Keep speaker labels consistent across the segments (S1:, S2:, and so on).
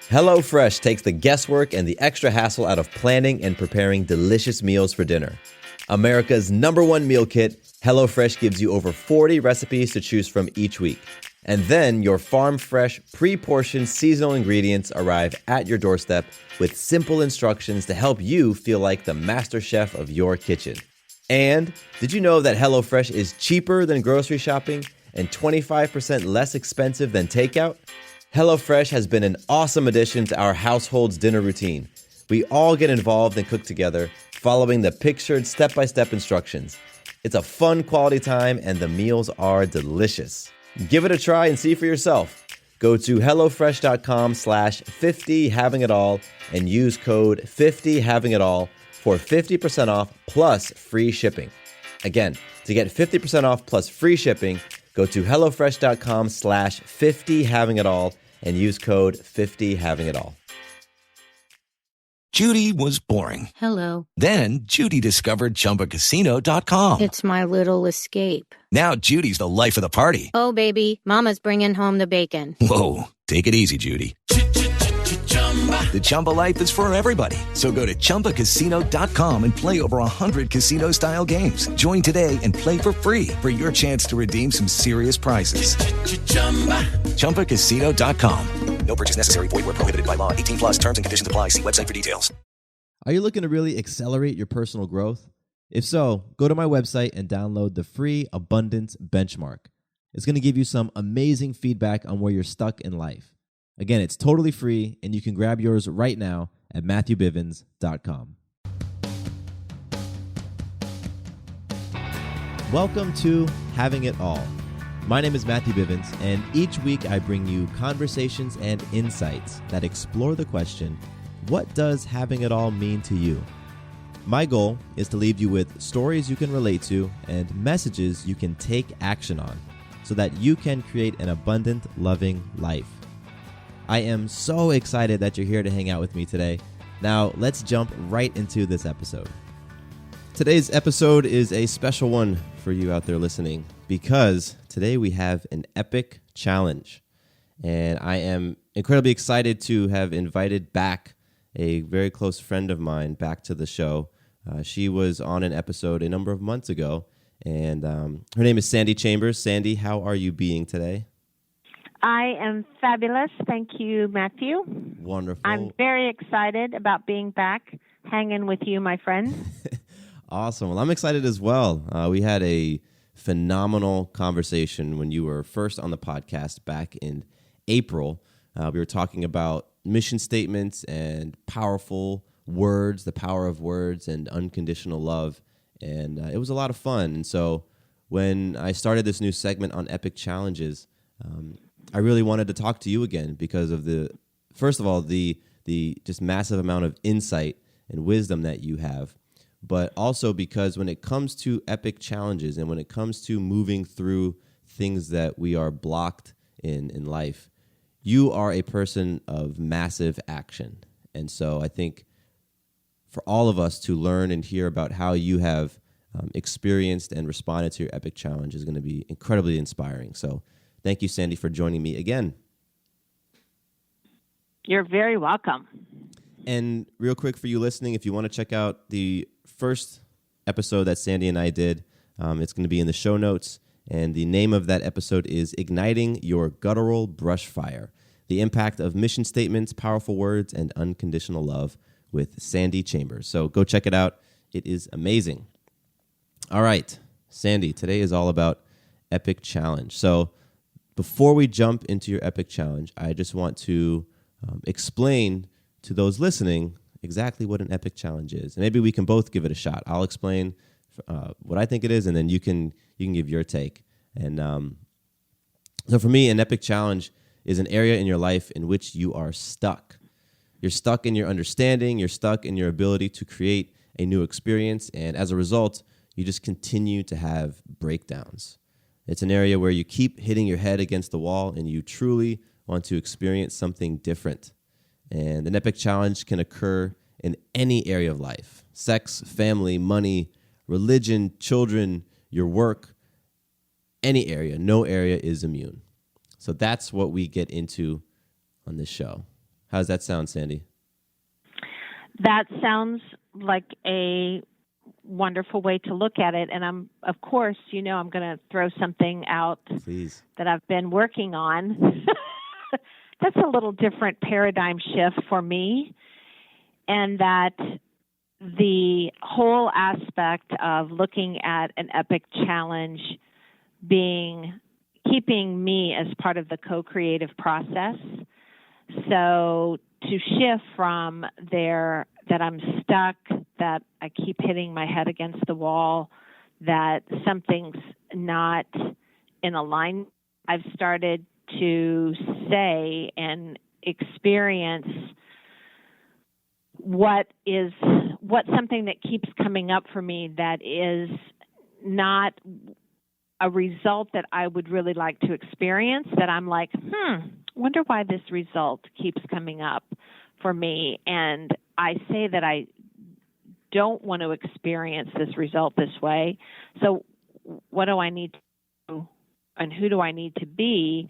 S1: HelloFresh takes the guesswork and the extra hassle out of planning and preparing delicious meals for dinner. America's #1 meal kit, HelloFresh gives you over 40 recipes to choose from each week. And then your farm-fresh, pre-portioned seasonal ingredients arrive at your doorstep with simple instructions to help you feel like the master chef of your kitchen. And did you know that HelloFresh is cheaper than grocery shopping and 25% less expensive than takeout? HelloFresh has been an awesome addition to our household's dinner routine. We all get involved and cook together, following the pictured step-by-step instructions. It's a fun quality time and the meals are delicious. Give it a try and see for yourself. Go to HelloFresh.com/50havingitall and use code 50havingitall for 50% off plus free shipping. Again, to get 50% off plus free shipping, go to HelloFresh.com/50havingitall and use code 50havingitall.
S2: Judy was boring.
S3: Hello.
S2: Then Judy discovered ChumbaCasino.com.
S3: It's my little escape.
S2: Now Judy's the life of the party.
S3: Oh, baby, mama's bringing home the bacon.
S2: Whoa, take it easy, Judy. The Chumba life is for everybody. So go to ChumbaCasino.com and play over 100 casino-style games. Join today and play for free for your chance to redeem some serious prizes. ChumbaCasino.com. No purchase necessary. Void where prohibited by law. 18+ terms and conditions apply. See website for details.
S1: Are you looking to really accelerate your personal growth? If so, go to my website and download the free Abundance Benchmark. It's going to give you some amazing feedback on where you're stuck in life. Again, it's totally free, and you can grab yours right now at MatthewBivens.com. Welcome to Having It All. My name is Matthew Bivens, and each week I bring you conversations and insights that explore the question, what does having it all mean to you? My goal is to leave you with stories you can relate to and messages you can take action on so that you can create an abundant, loving life. I am so excited that you're here to hang out with me today. Now, let's jump right into this episode. Today's episode is a special one for you out there listening because today we have an epic challenge. And I am incredibly excited to have invited back a very close friend of mine back to the show. She was on an episode a number of months ago, and her name is Sandy Chambers. Sandy, how are you being today?
S4: I am fabulous. Thank you, Matthew.
S1: Wonderful.
S4: I'm very excited about being back, hanging with you, my friend.
S1: Awesome. Well, I'm excited as well. We had a phenomenal conversation when you were first on the podcast back in April. We were talking about mission statements and powerful words, the power of words and unconditional love. And it was a lot of fun. And so when I started this new segment on epic challenges, I really wanted to talk to you again because of first of all, the just massive amount of insight and wisdom that you have, but also because when it comes to epic challenges and when it comes to moving through things that we are blocked in life, you are a person of massive action. And so I think for all of us to learn and hear about how you have experienced and responded to your epic challenge is going to be incredibly inspiring. So thank you, Sandy, for joining me again.
S4: You're very welcome.
S1: And real quick for you listening, if you want to check out the first episode that Sandy and I did, it's going to be in the show notes. And the name of that episode is Igniting Your Guttural Brush Fire, the Impact of Mission Statements, Powerful Words, and Unconditional Love with Sandy Chambers. So go check it out. It is amazing. All right, Sandy, today is all about epic challenge. So before we jump into your epic challenge, I just want to explain to those listening exactly what an epic challenge is. And maybe we can both give it a shot. I'll explain what I think it is, and then you can give your take. And so for me, an epic challenge is an area in your life in which you are stuck. You're stuck in your understanding. You're stuck in your ability to create a new experience. And as a result, you just continue to have breakdowns. It's an area where you keep hitting your head against the wall and you truly want to experience something different. And an epic challenge can occur in any area of life: sex, family, money, religion, children, your work, any area. No area is immune. So that's what we get into on this show. How's that sound, Sandy?
S4: That sounds like a wonderful way to look at it. And of course, I'm going to throw something out
S1: Please.
S4: that I've been working on. That's a little different paradigm shift for me. And that the whole aspect of looking at an epic challenge keeping me as part of the co-creative process. So to shift from there that I'm stuck, that I keep hitting my head against the wall, that something's not in alignment, I've started to say and experience what's something that keeps coming up for me that is not a result that I would really like to experience, that I'm like, wonder why this result keeps coming up for me. And I say that I don't want to experience this result this way. So what do I need to do, and who do I need to be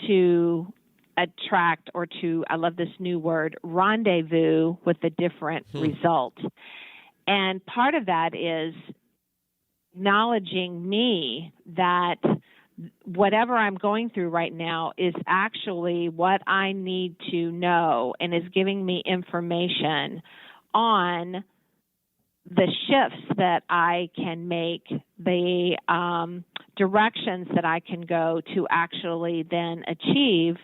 S4: to attract or to, I love this new word, rendezvous with a different result? And part of that is acknowledging me that whatever I'm going through right now is actually what I need to know and is giving me information on the shifts that I can make, the directions that I can go to actually then achieve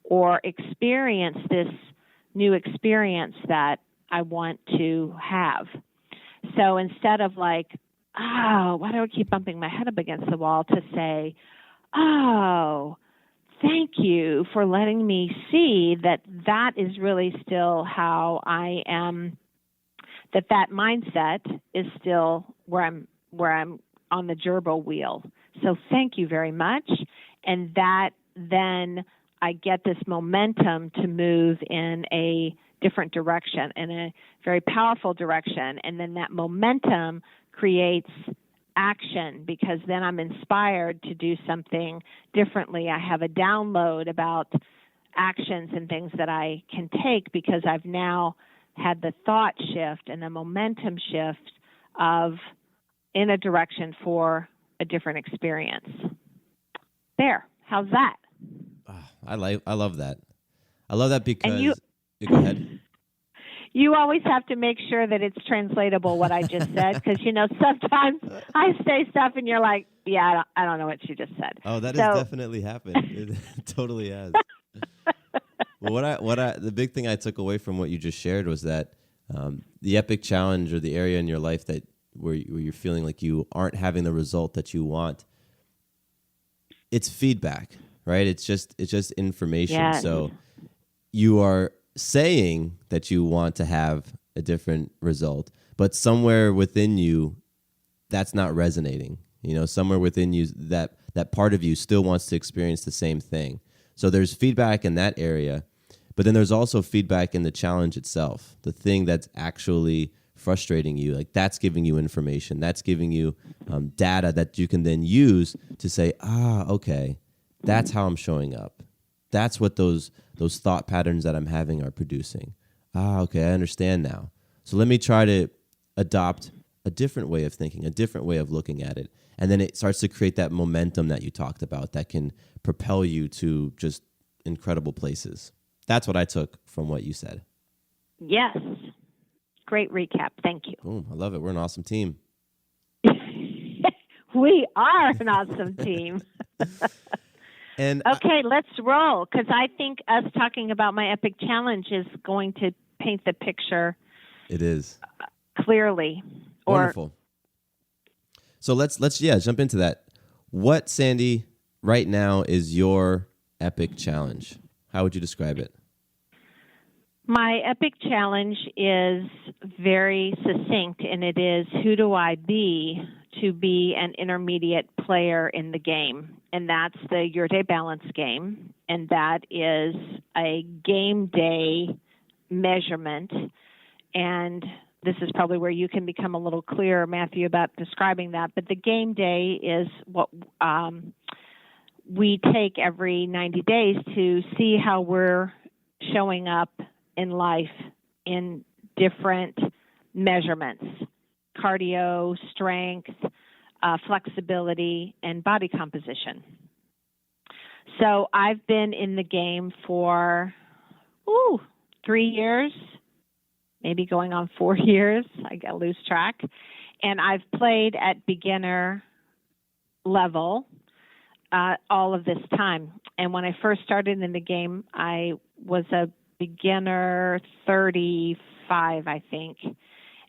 S4: or experience this new experience that I want to have. So instead of like, why do I keep bumping my head up against the wall, to say, thank you for letting me see that is really still how I am, that mindset is still where I'm on the gerbil wheel. So thank you very much. And that then I get this momentum to move in a different direction, in a very powerful direction. And then that momentum creates action, because then I'm inspired to do something differently. I have a download about actions and things that I can take because I've now had the thought shift and the momentum shift in a direction for a different experience. There. How's that?
S1: I love that. I love that because go ahead.
S4: You always have to make sure that it's translatable, what I just said, because, sometimes I say stuff and you're like, yeah, I don't know what she just said.
S1: Oh, that has definitely happened. It totally has. Well, the big thing I took away from what you just shared was that the epic challenge, or the area in your life where you're feeling like you aren't having the result that you want, it's feedback, right? It's just information.
S4: Yes.
S1: So you are saying that you want to have a different result, but somewhere within you, that's not resonating. Somewhere within you, that part of you still wants to experience the same thing. So there's feedback in that area, but then there's also feedback in the challenge itself, the thing that's actually frustrating you. Like, that's giving you information. That's giving you data that you can then use to say, okay, that's how I'm showing up. That's what those thought patterns that I'm having are producing. Okay, I understand now. So let me try to adopt a different way of thinking, a different way of looking at it. And then it starts to create that momentum that you talked about that can propel you to just incredible places. That's what I took from what you said.
S4: Yes. Great recap. Thank you.
S1: Boom. I love it. We're an awesome team.
S4: We are an awesome team.
S1: And
S4: okay, let's roll, because I think us talking about my epic challenge is going to paint the picture.
S1: It is.
S4: Clearly.
S1: Wonderful. So let's jump into that. What, Sandy, right now is your epic challenge? How would you describe it?
S4: My epic challenge is very succinct, and it is, who do I be to be an intermediate player in the game? And that's the YourDay Balance Game, and that is a Gameday measurement. And this is probably where you can become a little clearer, Matthew, about describing that. But the Gameday is what we take every 90 days to see how we're showing up in life in different measurements: cardio, strength, flexibility, and body composition. So I've been in the game for 3 years, maybe going on 4 years. I lose track. And I've played at beginner level all of this time. And when I first started in the game, I was a beginner 35, I think.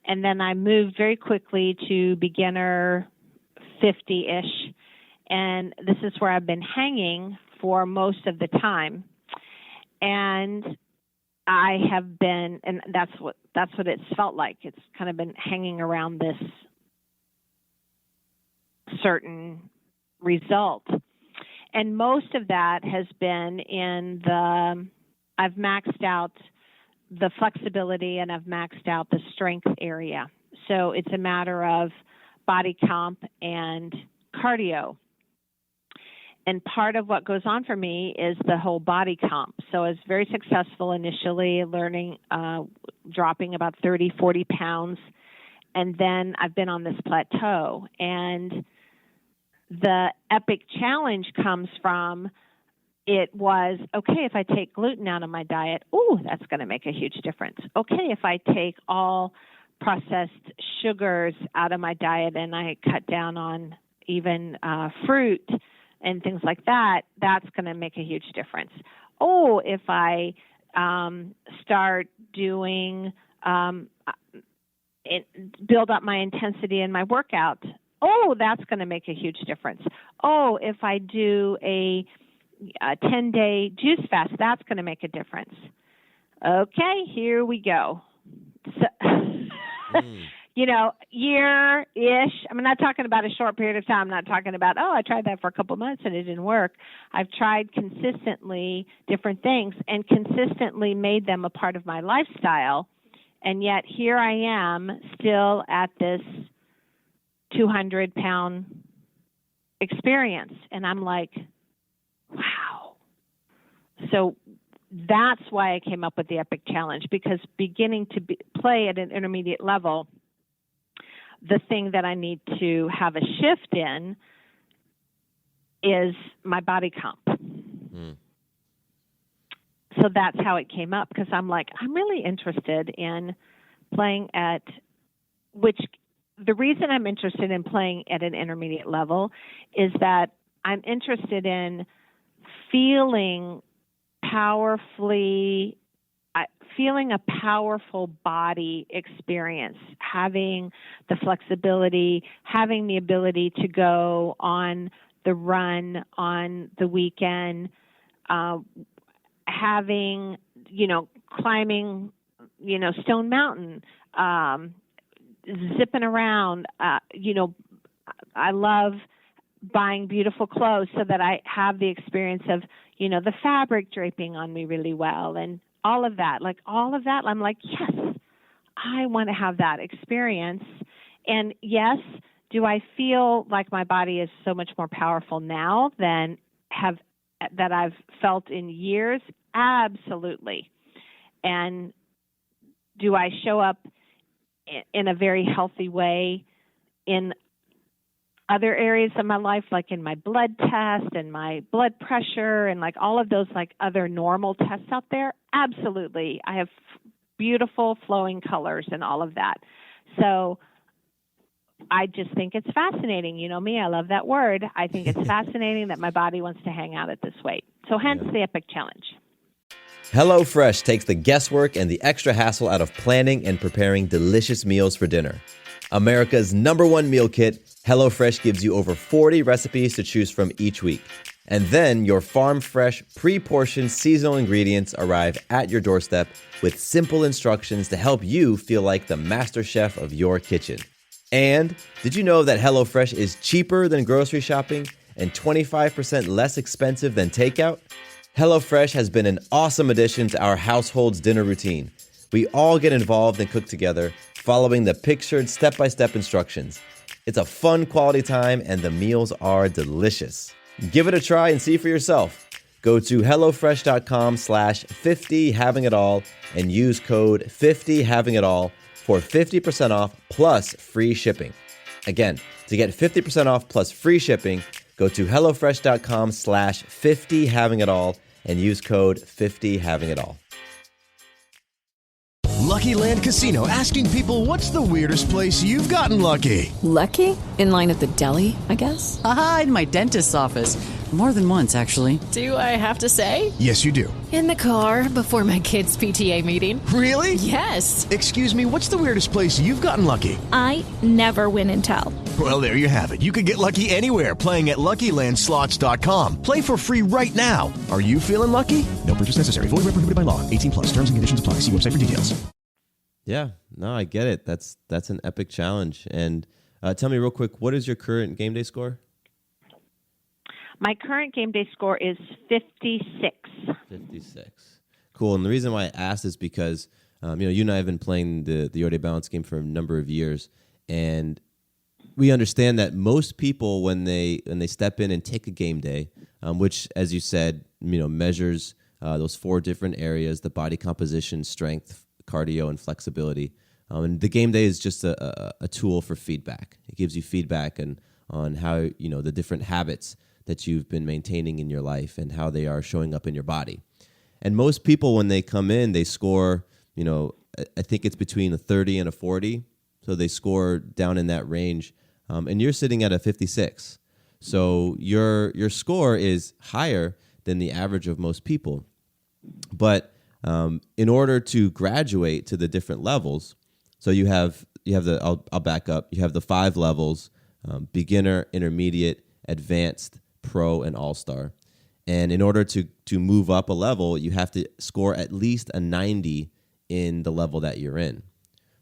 S4: And then I moved very quickly to beginner 50-ish. And this is where I've been hanging for most of the time. And I have been, and that's what it's felt like. It's kind of been hanging around this certain result. And most of that has been I've maxed out the flexibility and I've maxed out the strength area. So it's a matter of body comp and cardio. And part of what goes on for me is the whole body comp. So I was very successful initially learning, dropping about 30, 40 pounds. And then I've been on this plateau. And the epic challenge comes from, it was, okay, if I take gluten out of my diet, that's going to make a huge difference. Okay, if I take all processed sugars out of my diet and I cut down on even fruit and things like that, that's going to make a huge difference. If I start doing, build up my intensity in my workout, that's going to make a huge difference. If I do a 10-day juice fast, that's going to make a difference. Okay, here we go. So, year-ish. I'm not talking about a short period of time. I'm not talking about, I tried that for a couple months and it didn't work. I've tried consistently different things and consistently made them a part of my lifestyle. And yet here I am still at this 200-pound experience. And I'm like, wow. So that's why I came up with the Epic Challenge, because beginning to play at an intermediate level, the thing that I need to have a shift in is my body comp. So that's how it came up, because I'm like, I'm really interested in playing at the reason I'm interested in playing at an intermediate level is that I'm interested in feeling a powerful body experience, having the flexibility, having the ability to go on the run on the weekend, having, climbing, Stone Mountain, zipping around, I love buying beautiful clothes so that I have the experience of, the fabric draping on me really well and all of that. Like all of that, I'm like, yes, I want to have that experience. And yes, do I feel like my body is so much more powerful now than that I've felt in years? Absolutely. And do I show up in a very healthy way in other areas of my life, like in my blood test and my blood pressure and like all of those like other normal tests out there? Absolutely. I have beautiful flowing colors and all of that. So I just think it's fascinating. You know me, I love that word. I think it's fascinating that my body wants to hang out at this weight. So hence the Epic Challenge.
S1: HelloFresh takes the guesswork and the extra hassle out of planning and preparing delicious meals for dinner. America's #1 meal kit, HelloFresh gives you over 40 recipes to choose from each week. And then your farm-fresh, pre-portioned seasonal ingredients arrive at your doorstep with simple instructions to help you feel like the master chef of your kitchen. And did you know that HelloFresh is cheaper than grocery shopping and 25% less expensive than takeout? HelloFresh has been an awesome addition to our household's dinner routine. We all get involved and cook together, following the pictured step-by-step instructions. It's a fun quality time and the meals are delicious. Give it a try and see for yourself. Go to HelloFresh.com/50havingitall and use code 50havingitall for 50% off plus free shipping. Again, to get 50% off plus free shipping, go to HelloFresh.com/50havingitall and use code 50havingitall.
S5: Lucky Land Casino, asking people, what's the weirdest place you've gotten lucky?
S6: Lucky? In line at the deli, I guess?
S7: Aha, in my dentist's office. More than once, actually.
S6: Do I have to say?
S5: Yes, you do.
S6: In the car before my kids' PTA meeting.
S5: Really?
S6: Yes.
S5: Excuse me, what's the weirdest place you've gotten lucky?
S8: I never win and tell.
S5: Well, there you have it. You can get lucky anywhere, playing at LuckyLandSlots.com. Play for free right now. Are you feeling lucky? No purchase necessary. Void where prohibited by law. 18+. Terms and conditions apply. See website for details.
S1: Yeah, no, I get it. That's an epic challenge. And tell me real quick, what is your current game day score?
S4: My current game day score is 56.
S1: 56. Cool. And the reason why I asked is because you and I have been playing the YourDay Balance game for a number of years, and we understand that most people when they step in and take a game day, which, as you said, measures those 4 different areas: the body composition, strength, cardio, and flexibility. And the game day is just a tool for feedback. It gives you feedback on how the different habits that you've been maintaining in your life and how they are showing up in your body. And most people, when they come in, they score, I think it's between a 30 and a 40. So they score down in that range. And you're sitting at a 56. So your score is higher than the average of most people. But in order to graduate to the different levels, so you have I'll back up. You have the 5 levels: beginner, intermediate, advanced, pro, and all-star. And in order to move up a level, you have to score at least a 90 in the level that you're in.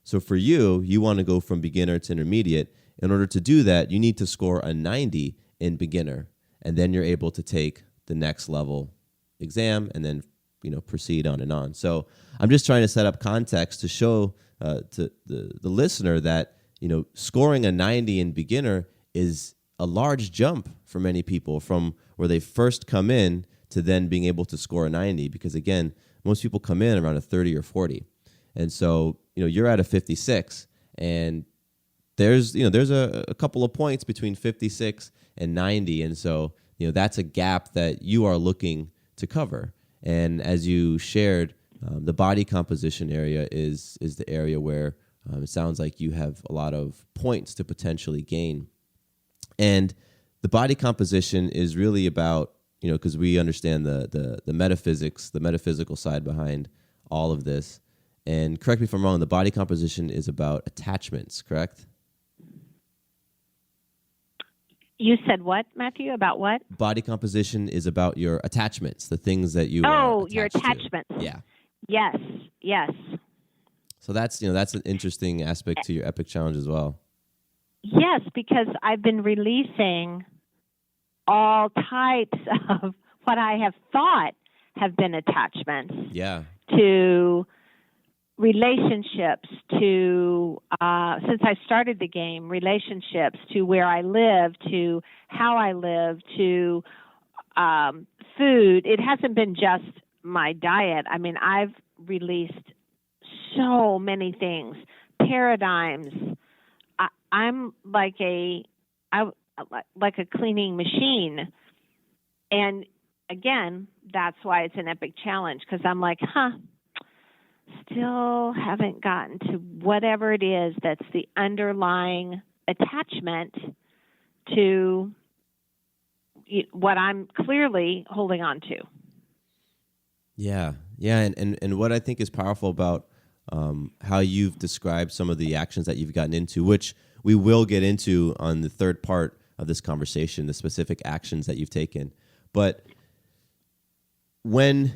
S1: So for you want to go from beginner to intermediate. In order to do that, you need to score a 90 in beginner, and then you're able to take the next level exam and then proceed on and on. So I'm just trying to set up context to show to the listener that scoring a 90 in beginner is a large jump for many people from where they first come in to then being able to score a 90, because again, most people come in around a 30 or 40. And so, you're at a 56, and there's a couple of points between 56 and 90. And so, that's a gap that you are looking to cover. And as you shared, the body composition area is the area where it sounds like you have a lot of points to potentially gain. And the body composition is really about, because we understand the metaphysics, the metaphysical side behind all of this. And correct me if I'm wrong, the body composition is about attachments, correct?
S4: You said what, Matthew? About what?
S1: Body composition is about your attachments, the things that you
S4: your attachments.
S1: To. Yeah.
S4: Yes.
S1: So that's an interesting aspect to your epic challenge as well.
S4: Yes, because I've been releasing all types of what I have thought have been attachments.
S1: Yeah.
S4: To relationships, to since I started the game, relationships, to where I live, to how I live, to food. It hasn't been just my diet. I mean, I've released so many things, paradigms. I'm like a cleaning machine. And again, that's why it's an epic challenge, because I'm like, still haven't gotten to whatever it is that's the underlying attachment to what I'm clearly holding on to.
S1: Yeah. And what I think is powerful about how you've described some of the actions that you've gotten into, which we will get into on the third part of this conversation, the specific actions that you've taken. But when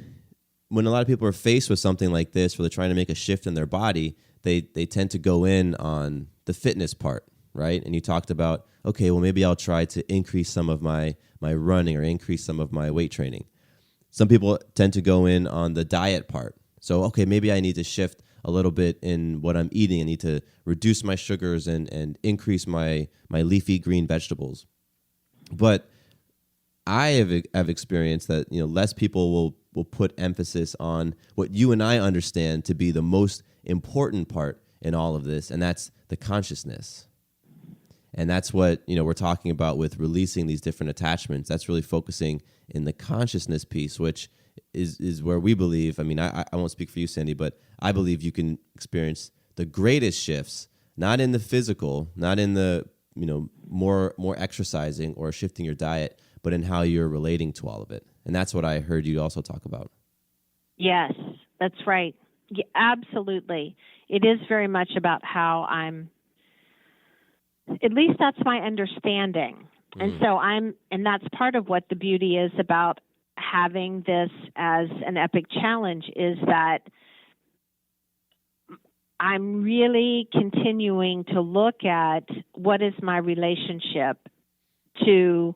S1: a lot of people are faced with something like this, where they're trying to make a shift in their body, they tend to go in on the fitness part, right? And you talked about, okay, well, maybe I'll try to increase some of my running or increase some of my weight training. Some people tend to go in on the diet part. So, okay, maybe I need to shift a little bit in what I'm eating. I need to reduce my sugars and increase my leafy green vegetables. But I have experienced that, less people will put emphasis on what you and I understand to be the most important part in all of this, and that's the consciousness. And that's what, we're talking about with releasing these different attachments. That's really focusing in the consciousness piece, which is where we believe, I won't speak for you, Sandy, but I believe you can experience the greatest shifts, not in the physical, not in the, more exercising or shifting your diet, but in how you're relating to all of it. And that's what I heard you also talk about.
S4: Yes, that's right. Yeah, absolutely. It is very much about how I'm, at least that's my understanding. And so and that's part of what the beauty is about having this as an epic challenge, is that I'm really continuing to look at what is my relationship to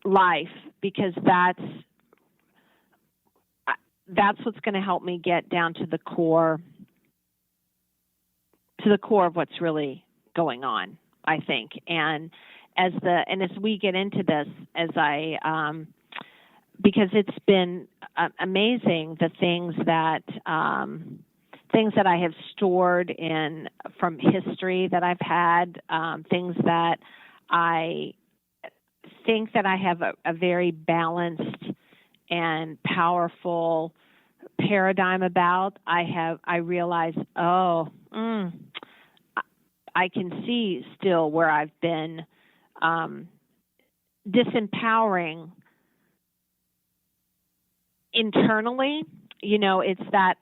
S4: life, because that's what's going to help me get down to the core of what's really going on, I think. And as we get into this, because it's been amazing, the things that I have stored in from history that I've had, things that I think that I have a very balanced and powerful paradigm about. I realize, I can see still where I've been disempowering internally. It's that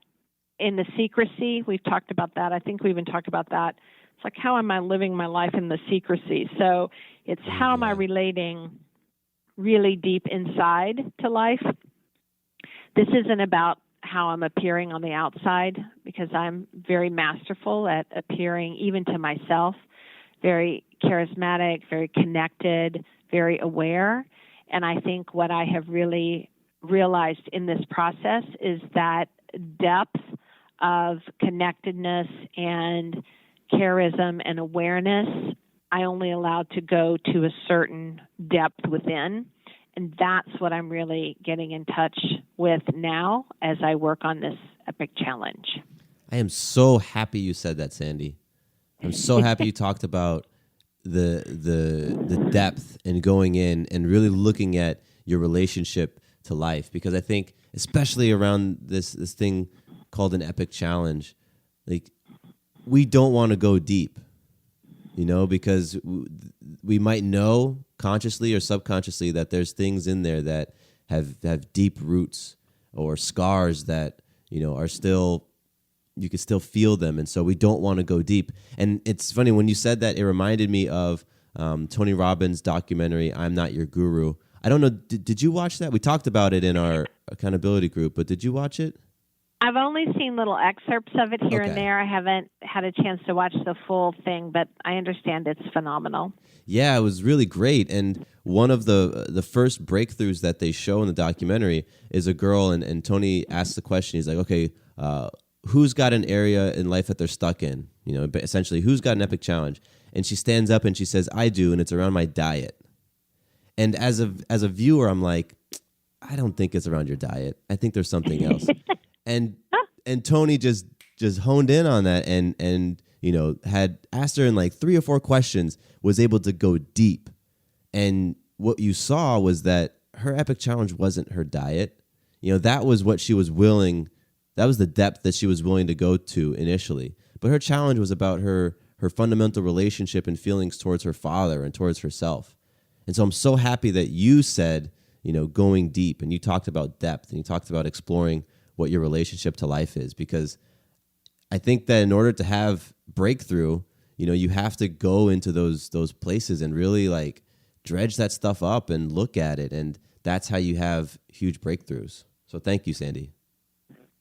S4: in the secrecy, we've talked about that. I think we even talked about that. It's like, how am I living my life in the secrecy? So it's how am I relating really deep inside to life? This isn't about how I'm appearing on the outside, because I'm very masterful at appearing even to myself, very charismatic, very connected, very aware. And I think what I have really realized in this process is that depth of connectedness and charism and awareness, I only allowed to go to a certain depth within. And that's what I'm really getting in touch with now as I work on this epic challenge.
S1: I am so happy you said that, Sandy. I'm so happy you talked about the depth and going in and really looking at your relationship to life, because I think especially around this thing called an epic challenge, like, we don't want to go deep, because we might know consciously or subconsciously that there's things in there that have deep roots or scars that, are still, you can still feel them. And so we don't want to go deep. And it's funny, when you said that, it reminded me of Tony Robbins' documentary, I'm Not Your Guru. I don't know, did you watch that? We talked about it in our accountability group, but did you watch it?
S4: I've only seen little excerpts of it here and there. I haven't had a chance to watch the full thing, but I understand it's phenomenal. Yeah,
S1: it was really great. And one of the first breakthroughs that they show in the documentary is a girl, and Tony asks the question, he's like, okay, who's got an area in life that they're stuck in? Essentially, who's got an epic challenge? And she stands up and she says, I do, and it's around my diet. And as a viewer, I'm like, I don't think it's around your diet. I think there's something else. And Tony just honed in on that and had asked her in like 3 or 4 questions, was able to go deep. And what you saw was that her epic challenge wasn't her diet. That was what she was willing, that was the depth that she was willing to go to initially. But her challenge was about her fundamental relationship and feelings towards her father and towards herself. And so I'm so happy that you said, going deep, and you talked about depth, and you talked about exploring what your relationship to life is, because I think that in order to have breakthrough, you have to go into those places and really like dredge that stuff up and look at it. And that's how you have huge breakthroughs. So thank you, Sandy.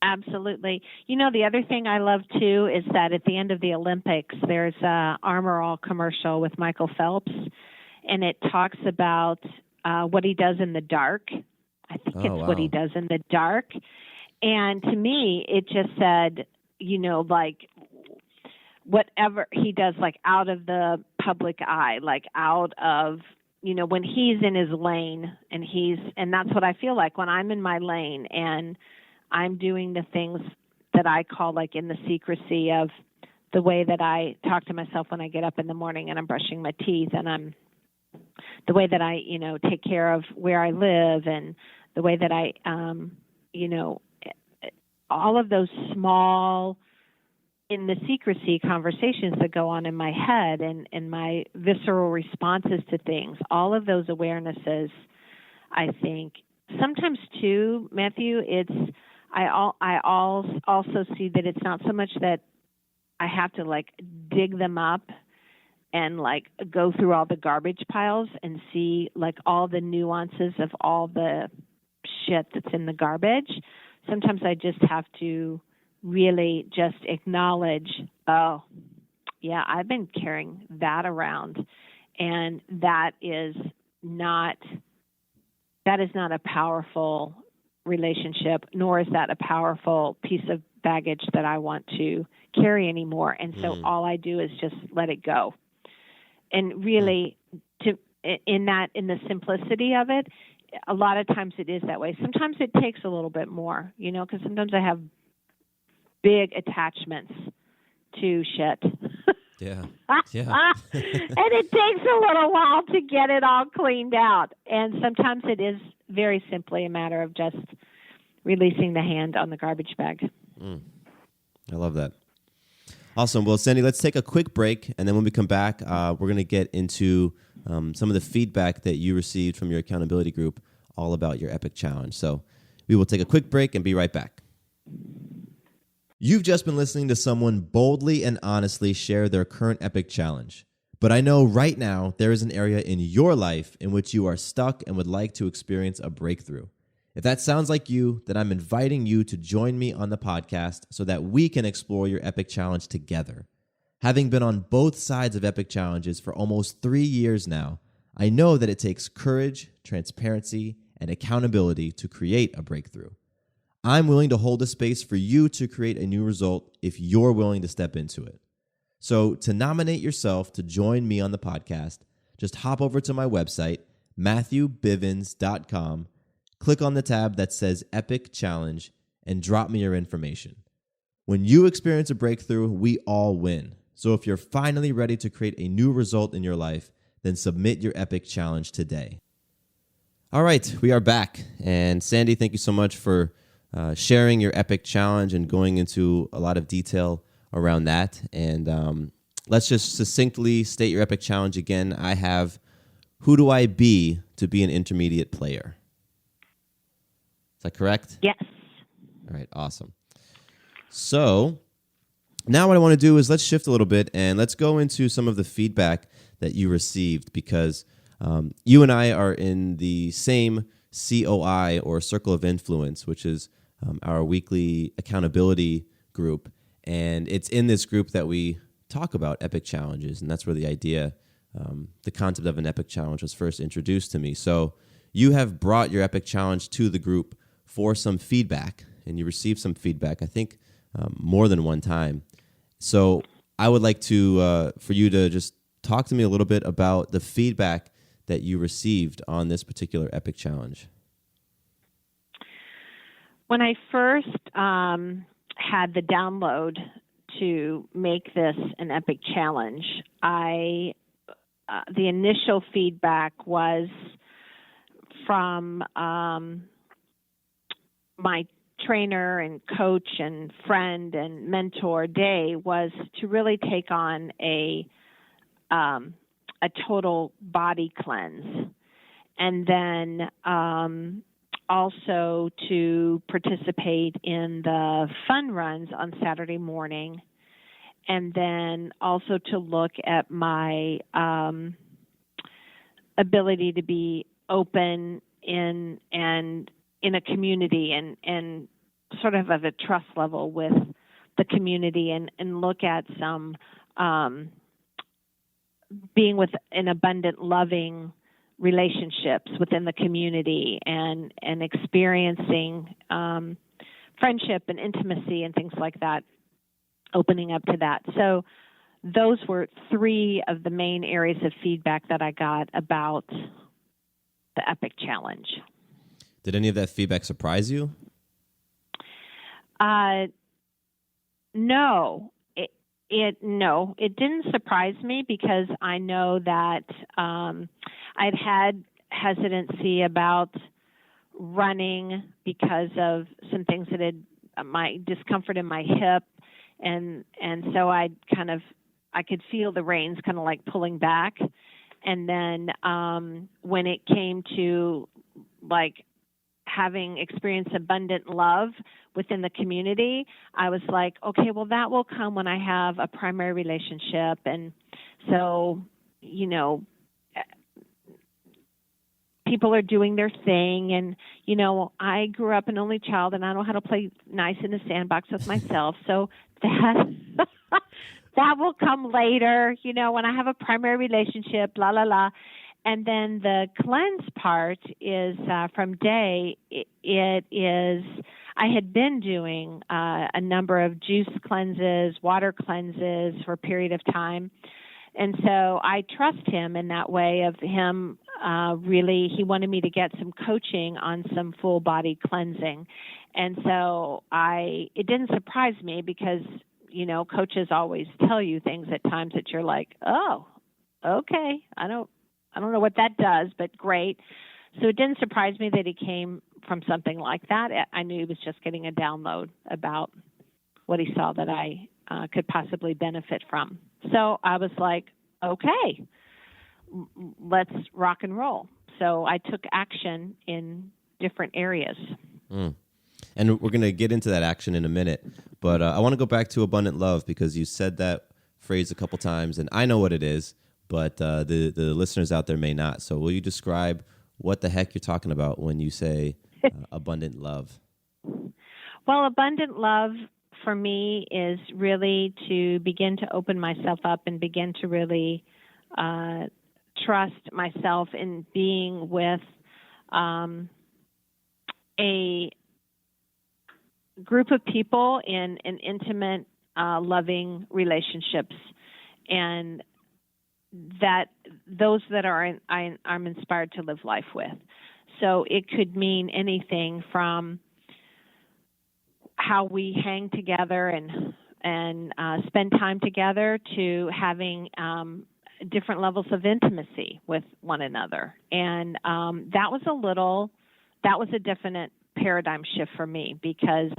S4: Absolutely. The other thing I love too is that at the end of the Olympics, there's a Armor All commercial with Michael Phelps, and it talks about what he does in the dark. I think what he does in the dark. And to me, it just said, like whatever he does, like out of the public eye, like out of when he's in his lane and that's what I feel like when I'm in my lane and I'm doing the things that I call like in the secrecy of the way that I talk to myself when I get up in the morning and I'm brushing my teeth, and the way that I, take care of where I live, and the way that I, all of those small, in the secrecy conversations that go on in my head and my visceral responses to things, all of those awarenesses, I think sometimes too, Matthew, I also see that it's not so much that I have to like dig them up and like go through all the garbage piles and see like all the nuances of all the shit that's in the garbage. Sometimes I just have to really just acknowledge, oh, yeah, I've been carrying that around, and that is not a powerful relationship, nor is that a powerful piece of baggage that I want to carry anymore. And so all I do is just let it go. And really, in the simplicity of it, a lot of times it is that way. Sometimes it takes a little bit more, because sometimes I have big attachments to shit.
S1: Yeah.
S4: And it takes a little while to get it all cleaned out. And sometimes it is very simply a matter of just releasing the hand on the garbage bag.
S1: I love that. Awesome. Well, Sandy, let's take a quick break. And then when we come back, we're going to get into some of the feedback that you received from your accountability group all about your Epic Challenge. So we will take a quick break and be right back. You've just been listening to someone boldly and honestly share their current Epic Challenge. But I know right now there is an area in your life in which you are stuck and would like to experience a breakthrough. If that sounds like you, then I'm inviting you to join me on the podcast so that we can explore your Epic Challenge together. Having been on both sides of Epic Challenges for almost 3 years now, I know that it takes courage, transparency, and accountability to create a breakthrough. I'm willing to hold a space for you to create a new result if you're willing to step into it. So to nominate yourself to join me on the podcast, just hop over to my website, MatthewBivens.com, click on the tab that says Epic Challenge, and drop me your information. When you experience a breakthrough, we all win. So if you're finally ready to create a new result in your life, then submit your Epic Challenge today. All right, we are back. And Sandy, thank you so much for sharing your Epic Challenge and going into a lot of detail around that. And let's just succinctly state your Epic Challenge again. I have, who do I be to be an intermediate player? Is that correct?
S4: Yes.
S1: All right, awesome. So now what I want to do is let's shift a little bit and let's go into some of the feedback that you received, because you and I are in the same COI, or Circle of Influence, which is our weekly accountability group. And it's in this group that we talk about Epic Challenges. And that's where the idea, the concept of an Epic Challenge was first introduced to me. So you have brought your Epic Challenge to the group for some feedback, and you received some feedback, I think, more than one time. So I would like to for you to just talk to me a little bit about the feedback that you received on this particular Epic Challenge.
S4: When I first had the download to make this an Epic Challenge, the initial feedback was from my trainer and coach and friend and mentor, Day, was to really take on a total body cleanse, and then also to participate in the fun runs on Saturday morning, and then also to look at my ability to be open in a community and sort of a trust level with the community, and look at some being with an abundant, loving relationships within the community, and experiencing friendship and intimacy and things like that, opening up to that. So those were three of the main areas of feedback that I got about the Epic Challenge.
S1: Did any of that feedback surprise you?
S4: No. No, it didn't surprise me because I know that I'd had hesitancy about running because of some things that had my discomfort in my hip, and so I could feel the reins kind of like pulling back, and then when it came to like having experienced abundant love within the community, I was like, okay, well, that will come when I have a primary relationship. And so, people are doing their thing. And, I grew up an only child, and I know how to play nice in the sandbox with myself. So that will come later, when I have a primary relationship, la, la, la. And then the cleanse part is from Day. It is, I had been doing a number of juice cleanses, water cleanses for a period of time. And so I trust him in that way of him really, he wanted me to get some coaching on some full body cleansing. And so it didn't surprise me because, coaches always tell you things at times that you're like, oh, okay, I don't know what that does, but great. So it didn't surprise me that he came from something like that. I knew he was just getting a download about what he saw that I could possibly benefit from. So I was like, okay, let's rock and roll. So I took action in different areas.
S1: Mm. And we're going to get into that action in a minute. But I want to go back to abundant love because you said that phrase a couple times, and I know what it is. But the listeners out there may not. So will you describe what the heck you're talking about when you say abundant love?
S4: Well, abundant love for me is really to begin to open myself up and begin to really trust myself in being with a group of people in intimate, loving relationships, and that those that I'm inspired to live life with. So it could mean anything from how we hang together and spend time together to having different levels of intimacy with one another. And that was a definite paradigm shift for me because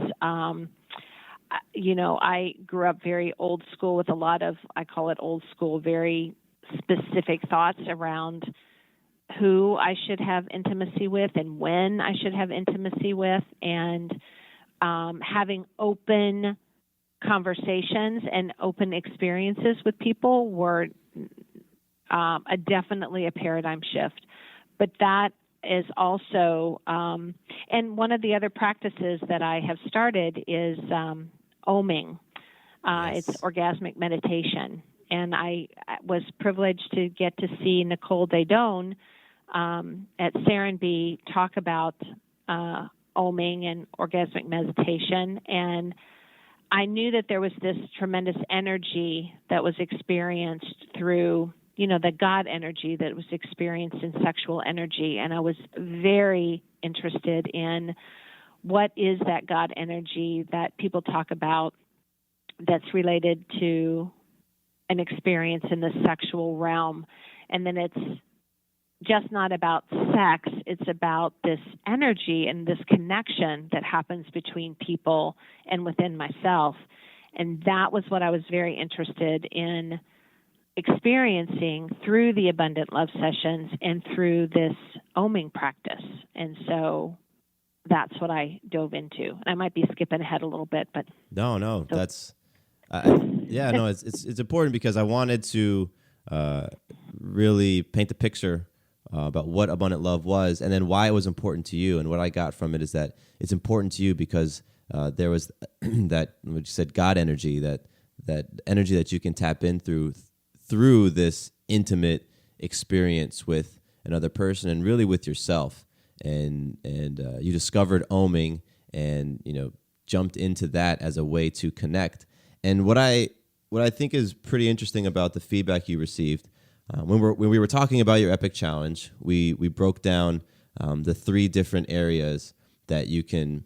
S4: I grew up very old school with a lot of, I call it old school, very specific thoughts around who I should have intimacy with and when I should have intimacy with, and having open conversations and open experiences with people were definitely a paradigm shift. But that is also, and one of the other practices that I have started is oming.
S1: Yes.
S4: It's orgasmic meditation. And I was privileged to get to see Nicole Daedone at Serenbe talk about oming and orgasmic meditation. And I knew that there was this tremendous energy that was experienced through, the God energy that was experienced in sexual energy. And I was very interested in what is that God energy that people talk about that's related to an experience in the sexual realm. And then it's just not about sex, it's about this energy and this connection that happens between people and within myself. And that was what I was very interested in experiencing through the abundant love sessions and through this oming practice. And so that's what I dove into. And I might be skipping ahead a little bit, but
S1: no, that's it's important because I wanted to really paint the picture about what abundant love was, and then why it was important to you. And what I got from it is that it's important to you because there was that, what you said, God energy, that energy that you can tap in through this intimate experience with another person and really with yourself. And you discovered oming and jumped into that as a way to connect. And what I what I think is pretty interesting about the feedback you received, when we were talking about your Epic Challenge, we broke down the 3 different areas that you can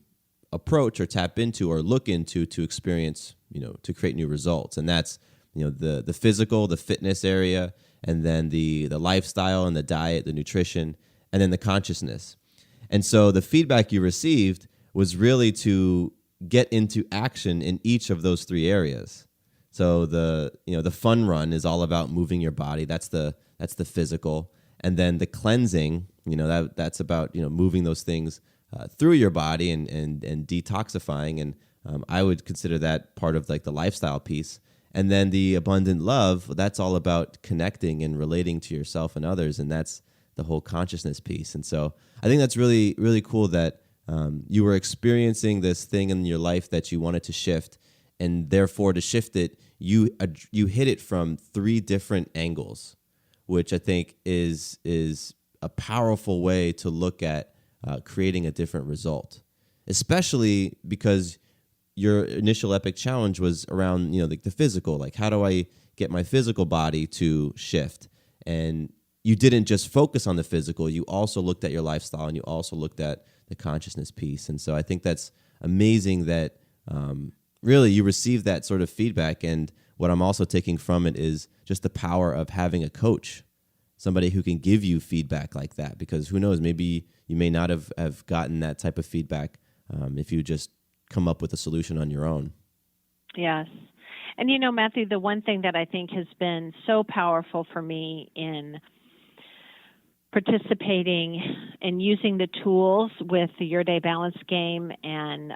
S1: approach or tap into or look into to experience, to create new results. And that's, the physical, the fitness area, and then the lifestyle and the diet, the nutrition, and then the consciousness. And so the feedback you received was really to get into action in each of those 3 areas. So the fun run is all about moving your body. That's the physical. And then the cleansing, that's about, moving those things through your body and detoxifying. And I would consider that part of like the lifestyle piece. And then the abundant love, that's all about connecting and relating to yourself and others. And that's the whole consciousness piece. And so I think that's really, really cool that you were experiencing this thing in your life that you wanted to shift. And therefore, to shift it, you hit it from 3 different angles, which I think is a powerful way to look at creating a different result, especially because your initial Epic Challenge was around, like the physical, like how do I get my physical body to shift? And you didn't just focus on the physical, you also looked at your lifestyle and you also looked at the consciousness piece. And so I think that's amazing that really you received that sort of feedback. And what I'm also taking from it is just the power of having a coach, somebody who can give you feedback like that, because who knows, maybe you may not have gotten that type of feedback if you just come up with a solution on your own.
S4: Yes. And Matthew, the one thing that I think has been so powerful for me in participating and using the tools with the YourDay Balance Game and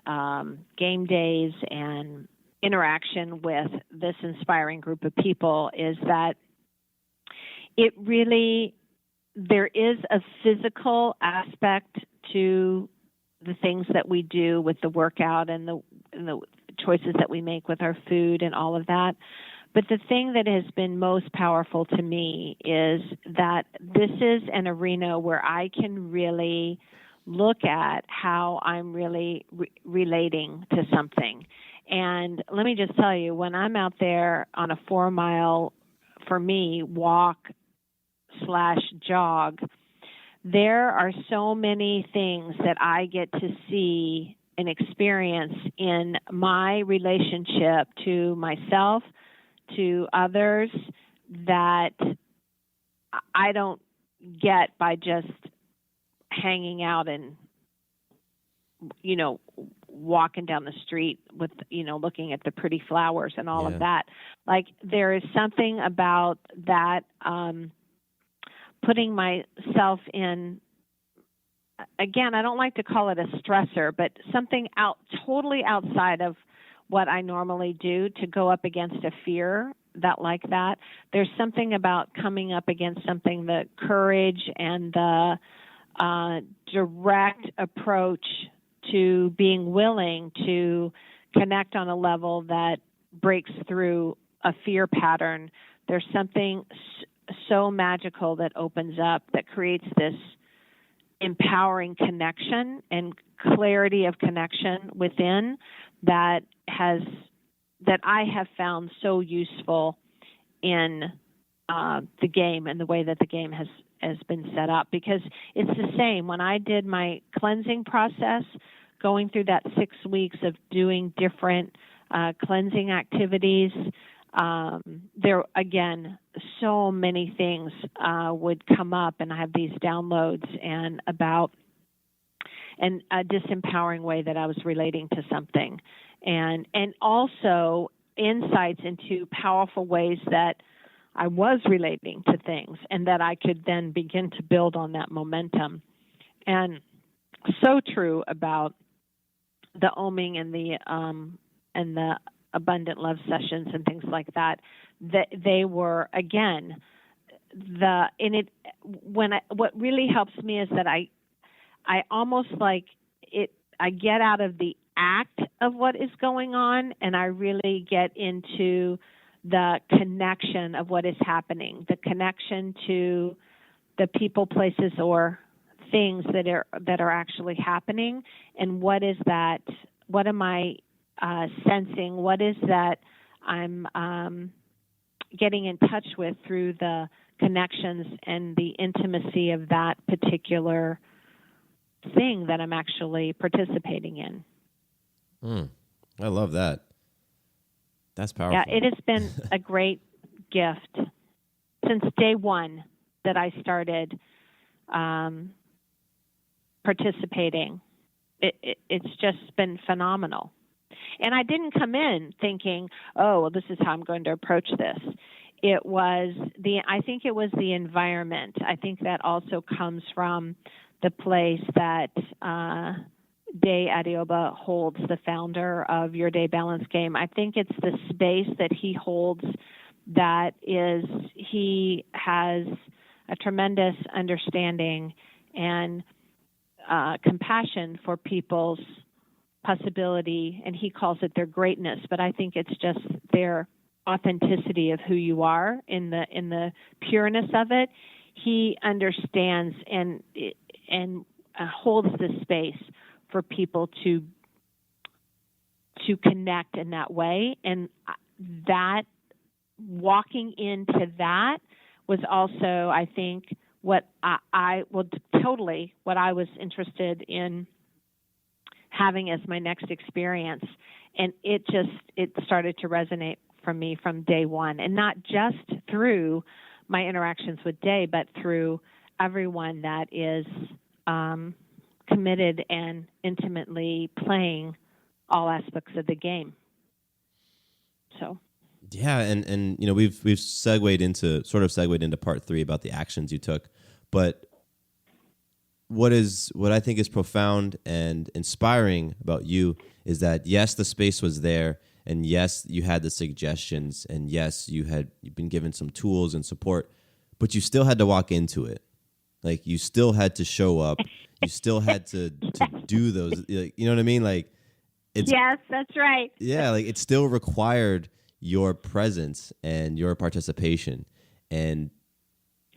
S4: game days and interaction with this inspiring group of people is that there is a physical aspect to the things that we do with the workout and the choices that we make with our food and all of that. But the thing that has been most powerful to me is that this is an arena where I can really look at how I'm really relating to something. And let me just tell you, when I'm out there on a 4-mile, for me, walk/jog, there are so many things that I get to see and experience in my relationship to myself, to others, that I don't get by just hanging out and, walking down the street with, looking at the pretty flowers and all of that. Like, there is something about that, putting myself in, again, I don't like to call it a stressor, but something totally outside of what I normally do to go up against a fear like that. There's something about coming up against something, the courage and the direct approach to being willing to connect on a level that breaks through a fear pattern. There's something so magical that opens up, that creates this empowering connection and clarity of connection within that I have found so useful in the game and the way that the game has been set up. Because it's the same. When I did my cleansing process, going through that 6 weeks of doing different cleansing activities, there, again, so many things would come up, and I have these downloads and a disempowering way that I was relating to something. And also insights into powerful ways that I was relating to things, and that I could then begin to build on that momentum. And so true about the oming and the abundant love sessions and things like that. That they were, again, what really helps me is that I almost like it. I get out of the act of what is going on, and I really get into the connection of what is happening, the connection to the people, places, or things that are actually happening, and what is that? What am I sensing? What is that I'm getting in touch with through the connections and the intimacy of that particular thing that I'm actually participating in.
S1: I love that. That's powerful.
S4: Yeah, it has been a great gift since day one that I started participating. It's just been phenomenal. And I didn't come in thinking, oh, well, this is how I'm going to approach this. I think it was the environment. I think that also comes from the place that Day Adioba holds, the founder of YourDay Balance Game. I think it's the space that he holds that he has a tremendous understanding and compassion for people's possibility, and he calls it their greatness, but I think it's just their authenticity of who you are in the pureness of it. He understands and holds the space for people to connect in that way, and that walking into that was also, I think, what I was interested in having as my next experience. And it started to resonate for me from day one, and not just through my interactions with Day, but through everyone that is committed and intimately playing all aspects of the game. So.
S1: Yeah, and we've segued into part 3 about the actions you took, but what I think is profound and inspiring about you is that yes, the space was there, and yes, you had the suggestions, and yes, you've been given some tools and support, but you still had to walk into it. Like, you still had to show up, you still had to do those. You know what I mean? Like,
S4: yes, that's right.
S1: Yeah, like it still required your presence and your participation, and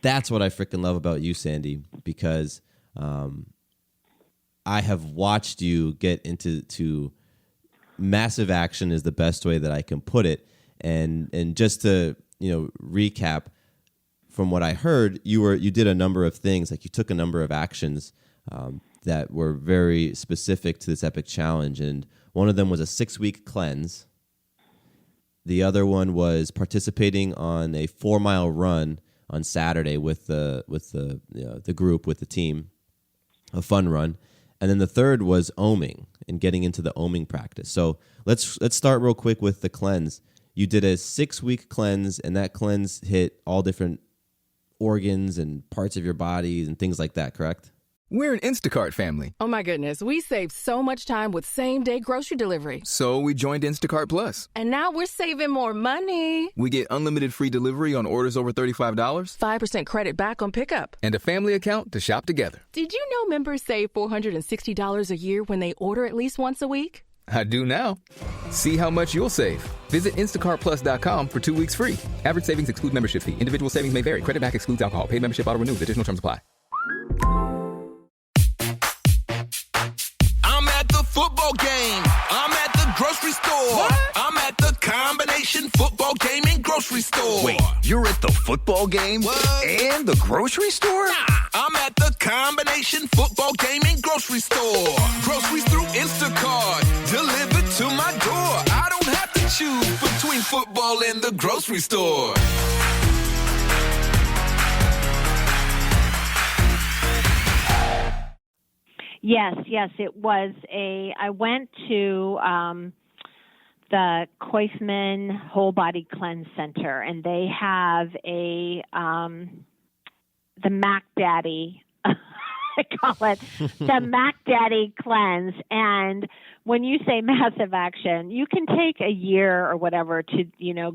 S1: that's what I freaking love about you, Sandy, because I have watched you get into massive action is the best way that I can put it. And just to, recap from what I heard, you did a number of things, like you took a number of actions that were very specific to this epic challenge. And one of them was a 6-week cleanse. The other one was participating on a 4-mile run on Saturday with the group, with the team, a fun run. And then the third was oming and getting into the oming practice. So let's start real quick with the cleanse. You did a 6-week cleanse, and that cleanse hit all different organs and parts of your body and things like that, correct?
S9: We're an Instacart family.
S10: Oh my goodness, we saved so much time with same-day grocery delivery.
S9: So we joined Instacart Plus.
S10: And now we're saving more money.
S9: We get unlimited free delivery on orders over $35.
S10: 5% credit back on pickup.
S9: And a family account to shop together.
S10: Did you know members save $460 a year when they order at least once a week?
S9: I do now. See how much you'll save. Visit instacartplus.com for 2 weeks free. Average savings exclude membership fee. Individual savings may vary. Credit back excludes alcohol. Paid membership auto renews. Additional terms apply.
S11: Football game. I'm at the grocery store. What? I'm at the combination football game and grocery store.
S2: Wait, you're at the football game and the grocery store?
S11: Nah, I'm at the combination football game and grocery store. Groceries through Instacart, delivered to my door. I don't have to choose between football and the grocery store.
S4: Yes, it was I went to the Koifman Whole Body Cleanse Center, and they have the Mac Daddy, I call it the Mac Daddy Cleanse. And when you say massive action, you can take a year or whatever to,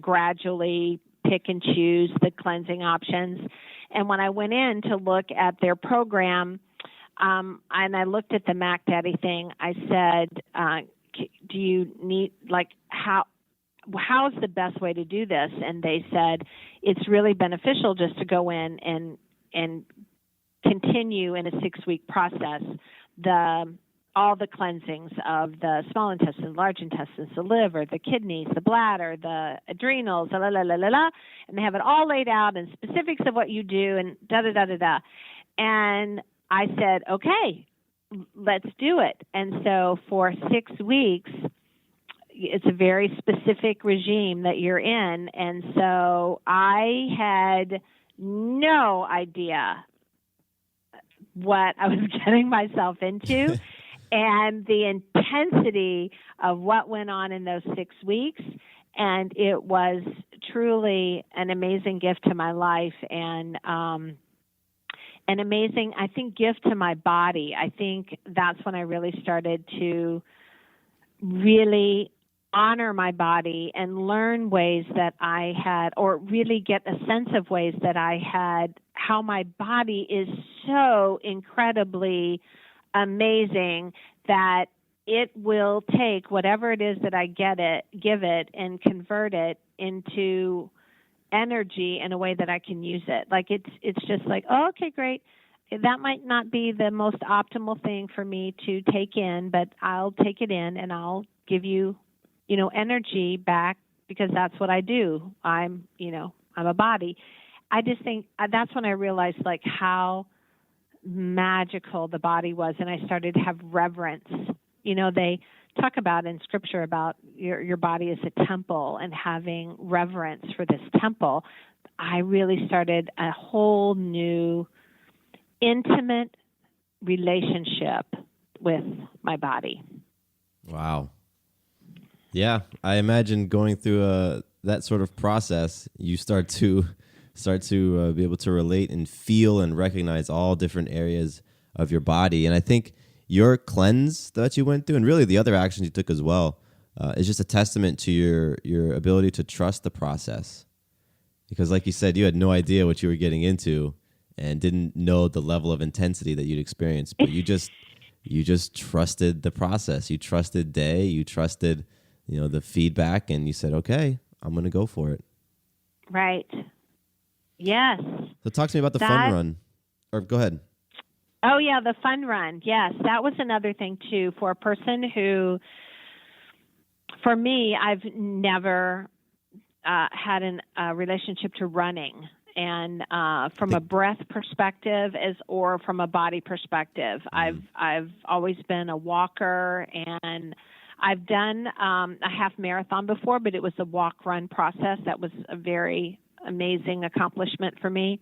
S4: gradually pick and choose the cleansing options. And when I went in to look at their program, and I looked at the Mac Daddy thing, I said, do you need, how's the best way to do this? And they said, it's really beneficial just to go in and continue in a 6-week process the all the cleansings of the small intestine, large intestines, the liver, the kidneys, the bladder, the adrenals, and they have it all laid out and specifics of what you do and da-da-da-da-da. And I said, okay, let's do it. And so for 6 weeks, it's a very specific regime that you're in. And so I had no idea what I was getting myself into and the intensity of what went on in those 6 weeks. And it was truly an amazing gift to my life and an amazing, I think, gift to my body. I think that's when I really started to really honor my body and learn ways that I had, or really get a sense of ways that I had, how my body is so incredibly amazing that it will take whatever it is that I give it and convert it into energy in a way that I can use it. Like it's just like, oh, okay, great. That might not be the most optimal thing for me to take in, but I'll take it in and I'll give you, energy back because that's what I do. I'm a body. I just think that's when I realized like how magical the body was, and I started to have reverence. They talk about in scripture about your body is a temple and having reverence for this temple. I really started a whole new intimate relationship with my body.
S1: Wow. Yeah, I imagine going through that sort of process, you start to be able to relate and feel and recognize all different areas of your body. And I think your cleanse that you went through, and really the other actions you took as well, is just a testament to your ability to trust the process. Because like you said, you had no idea what you were getting into and didn't know the level of intensity that you'd experience. But you just trusted the process. You trusted Day. You trusted the feedback, and you said, okay, I'm going to go for it.
S4: Right. Yes.
S1: So talk to me about the fun run. Or go ahead.
S4: Oh, yeah, the fun run. Yes, that was another thing, too, for a person who, for me, I've never had a relationship to running. And from a breath perspective or from a body perspective, I've always been a walker, and I've done a half marathon before, but it was a walk-run process. That was a very amazing accomplishment for me.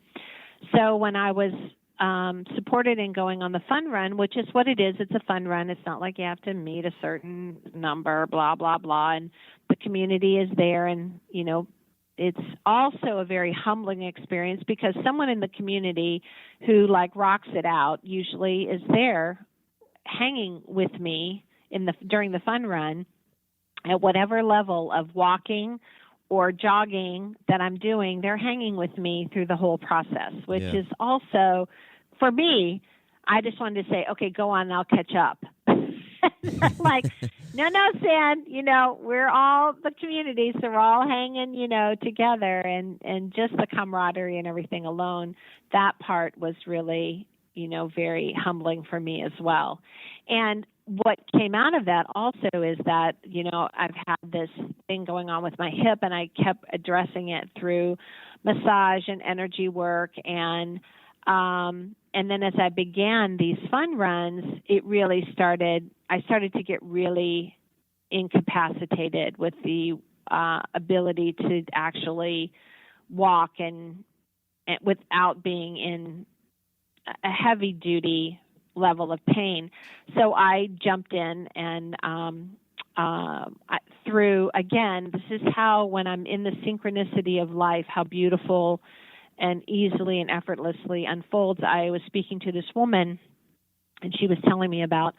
S4: So when I was supported in going on the fun run, which is what it is, it's a fun run. It's not like you have to meet a certain number, blah, blah, blah. And the community is there, and, it's also a very humbling experience because someone in the community who rocks it out usually is there hanging with me during the fun run at whatever level of walking or jogging that I'm doing. They're hanging with me through the whole process, which is also, for me, I just wanted to say, okay, go on and I'll catch up. Like, no, San, we're all the community, so we're all hanging, together, and just the camaraderie and everything alone, that part was really, very humbling for me as well. And what came out of that also is that, I've had this thing going on with my hip, and I kept addressing it through massage and energy work. And then as I began these fun runs, I started to get really incapacitated with the ability to actually walk and without being in a heavy duty level of pain. So I jumped in and this is how, when I'm in the synchronicity of life, how beautiful and easily and effortlessly unfolds. I was speaking to this woman, and she was telling me about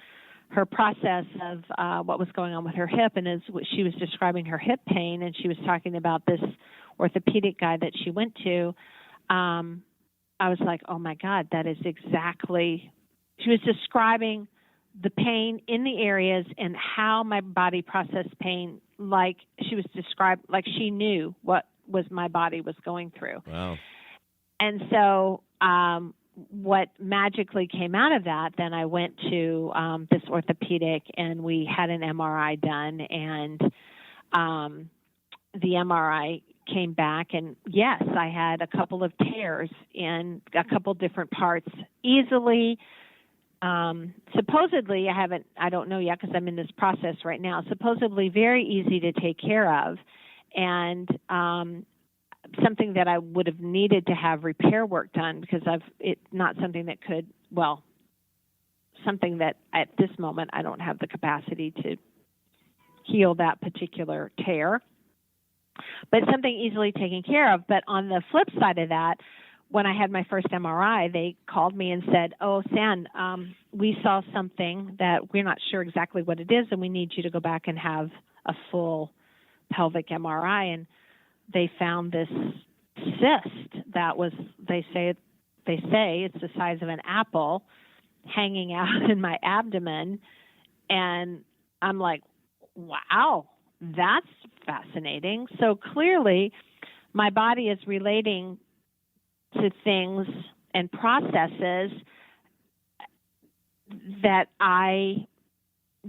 S4: her process of what was going on with her hip, and as she was describing her hip pain, and she was talking about this orthopedic guy that she went to, I was like, oh my God, that is exactly, she was describing the pain in the areas and how my body processed pain, like she was described, like she knew what was my body was going through.
S1: Wow.
S4: And so what magically came out of that, then I went to this orthopedic, and we had an MRI done, and the MRI came back, and yes, I had a couple of tears in a couple different parts. Easily, supposedly, I don't know yet because I'm in this process right now, supposedly very easy to take care of, and something that I would have needed to have repair work done because it's not something that something that at this moment I don't have the capacity to heal that particular tear, but something easily taken care of. But on the flip side of that, when I had my first MRI, they called me and said, "Oh, San, we saw something that we're not sure exactly what it is, and we need you to go back and have a full pelvic MRI." And they found this cyst that was, they say it's the size of an apple hanging out in my abdomen. And I'm like, wow, that's fascinating. So clearly my body is relating to things and processes that I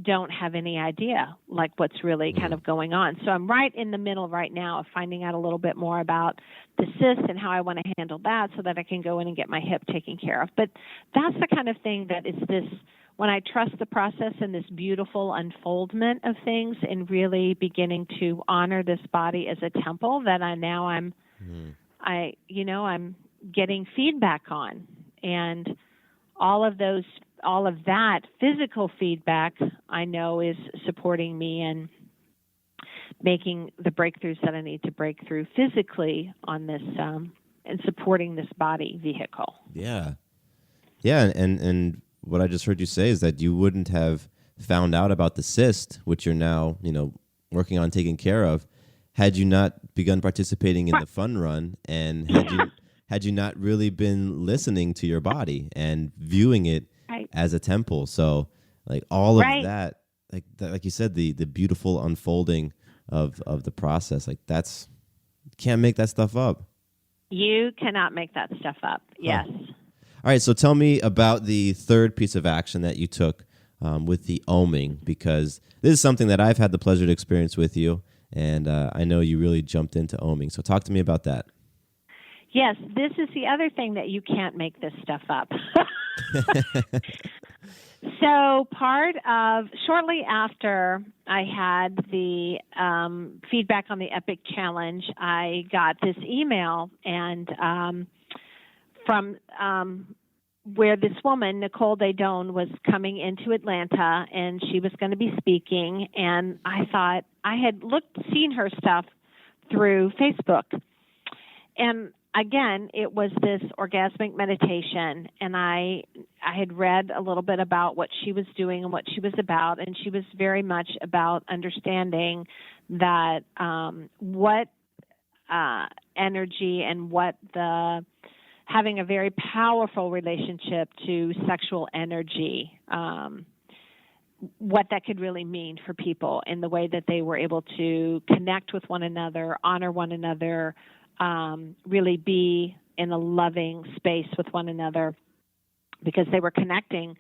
S4: don't have any idea, like what's really kind of going on. So I'm right in the middle right now of finding out a little bit more about the cyst and how I want to handle that so that I can go in and get my hip taken care of. But that's the kind of thing that is this, when I trust the process and this beautiful unfoldment of things and really beginning to honor this body as a temple that I'm getting feedback on. And all of that physical feedback I know is supporting me and making the breakthroughs that I need to break through physically on this and supporting this body vehicle.
S1: Yeah. Yeah, and what I just heard you say is that you wouldn't have found out about the cyst, which you're now, working on taking care of, had you not begun participating in the fun run, and had you not really been listening to your body and viewing it as a temple. So like all of that, like you said, the beautiful unfolding of the process, like that's, can't make that stuff up.
S4: You cannot make that stuff up. Yes.
S1: All right. So tell me about the third piece of action that you took with the oming, because this is something that I've had the pleasure to experience with you. And I know you really jumped into oming. So talk to me about that.
S4: Yes, this is the other thing that you can't make this stuff up. So shortly after I had the feedback on the Epic Challenge, I got this email and from where this woman, Nicole Daydone, was coming into Atlanta, and she was going to be speaking. And I thought I had seen her stuff through Facebook. And again, it was this orgasmic meditation, and I had read a little bit about what she was doing and what she was about, and she was very much about understanding that what energy and what having a very powerful relationship to sexual energy, what that could really mean for people in the way that they were able to connect with one another, honor one another, really be in a loving space with one another, because they were connecting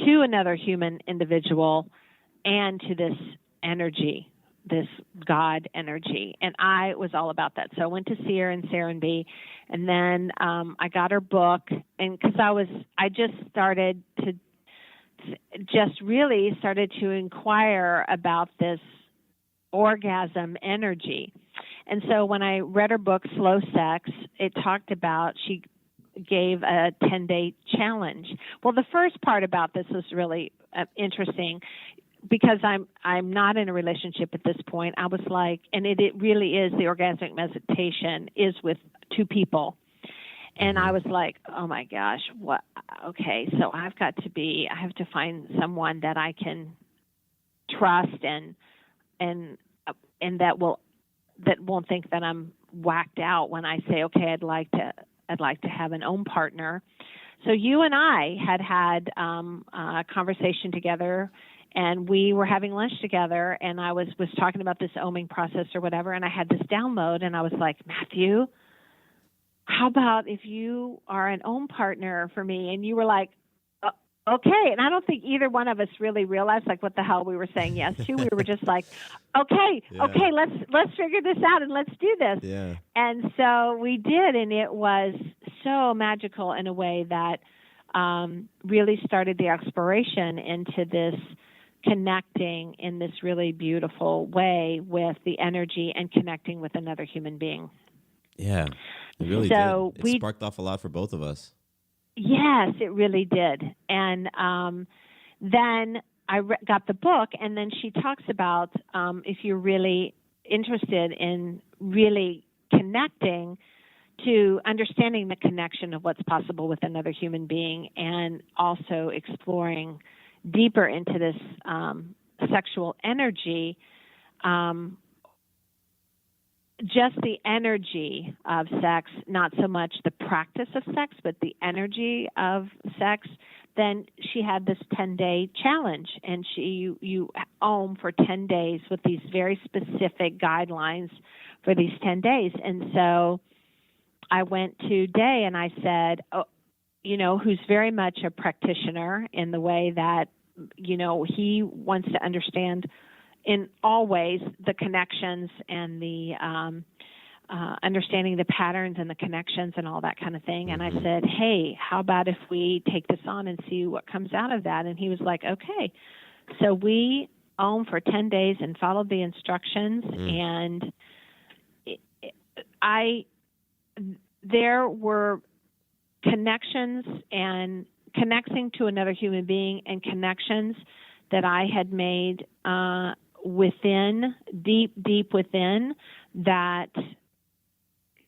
S4: to another human individual and to this energy, this God energy. And I was all about that. So I went to see her in Serenbe, and then I got her book, and because I just started to inquire about this orgasm energy. And so when I read her book, Slow Sex, it talked about, she gave a 10-day challenge. Well, the first part about this was really interesting, because I'm not in a relationship at this point. I was like, and it really is, the orgasmic meditation is with two people. And I was like, oh my gosh, what? Okay, so I have to find someone that I can trust and that won't think that I'm whacked out when I say, okay, I'd like to have an OM partner. So you and I had a conversation together, and we were having lunch together, and I was talking about this oming process or whatever, and I had this download, and I was like, Matthew, how about if you are an OM partner for me? And you were like, okay. And I don't think either one of us really realized like what the hell we were saying yes to. We were just like, okay, let's figure this out and let's do this.
S1: Yeah.
S4: And so we did, and it was so magical in a way that really started the exploration into this connecting in this really beautiful way with the energy and connecting with another human being.
S1: Yeah, it really did. It sparked off a lot for both of us.
S4: Yes, it really did. And then I got the book, and then she talks about if you're really interested in really connecting, to understanding the connection of what's possible with another human being, and also exploring deeper into this sexual energy, just the energy of sex, not so much the practice of sex, but the energy of sex. Then she had this 10-day challenge, and you OM for 10 days with these very specific guidelines for these 10 days. And so I went to Day and I said, who's very much a practitioner in the way that, he wants to understand in all ways the connections and the understanding the patterns and the connections and all that kind of thing. And I said, hey, how about if we take this on and see what comes out of that? And he was like, okay. So we OM for 10 days and followed the instructions. And there were connections and connecting to another human being and connections that I had made within, deep within, that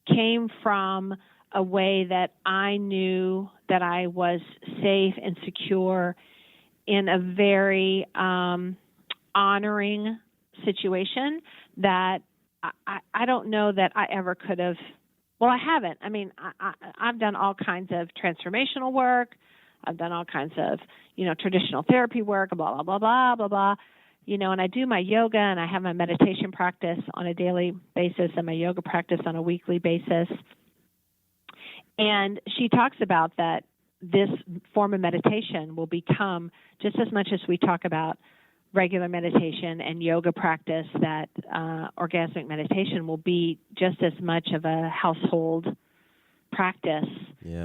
S4: came from a way that I knew that I was safe and secure in a very honoring situation that I don't know that I ever could have. Well, I haven't. I mean, I've done all kinds of transformational work. I've done all kinds of, traditional therapy work, blah, blah, blah, blah, blah, blah. And I do my yoga, and I have my meditation practice on a daily basis and my yoga practice on a weekly basis. And she talks about that this form of meditation will become, just as much as we talk about regular meditation and yoga practice, that orgasmic meditation will be just as much of a household practice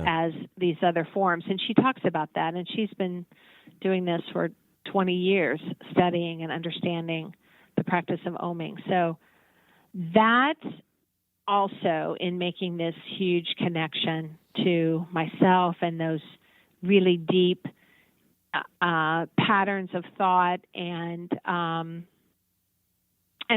S4: as these other forms. And she talks about that, and she's been doing this for 20 years, studying and understanding the practice of OMing. So that also, in making this huge connection to myself and those really deep patterns of thought, and